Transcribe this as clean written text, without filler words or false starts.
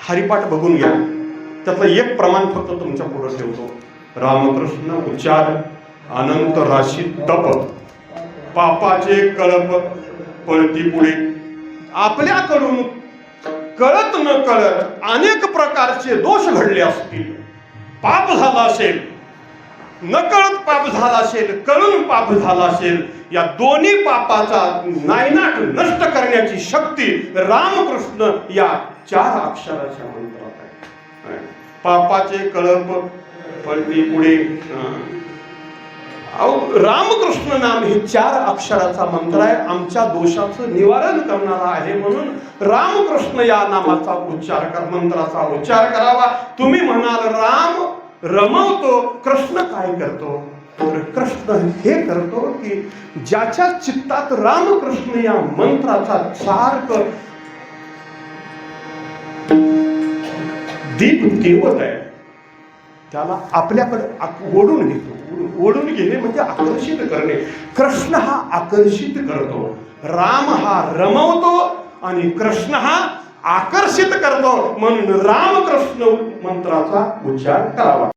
हरिपाठ बघून घ्या. त्यातलं एक प्रमाण फक्त तुमच्या पुढे ठेवतो. रामकृष्ण उच्चार अनंत राशी तप पापाचे कळप पळती पुढे. आपल्याकडून कळत न कळत अनेक प्रकारचे दोष घडले असतील, पाप झाला असेल, नकळत पाप झाला असेल, कळून पाप झाला असेल, या दोन्ही पापाचा नायनाट नष्ट करण्याची शक्ती रामकृष्ण या 4 अक्षराच्या मंत्रात आहे. पापाचे कळप पळती पुढे. रामकृष्ण नाम हे 4 अक्षराचा मंत्र आहे. आमच्या दोषाचं निवारण करणारा आहे. म्हणून रामकृष्ण या नामाचा उच्चार मंत्राचा उच्चार करावा. तुम्ही म्हणाल राम रमवतो, कृष्ण काय करतो? तर कृष्ण हे करतो की ज्याच्या चित्तात रामकृष्ण या मंत्राचा सार्थ दीप तेवत आहे, त्याला आपल्याकडे ओढून घेतो. ओढून घेणे म्हणजे आकर्षित करणे. कृष्ण हा आकर्षित करतो, राम हा रमवतो आणि कृष्ण हा आकर्षित करतो. म्हणून रामकृष्ण मंत्राचा उच्चार करावा.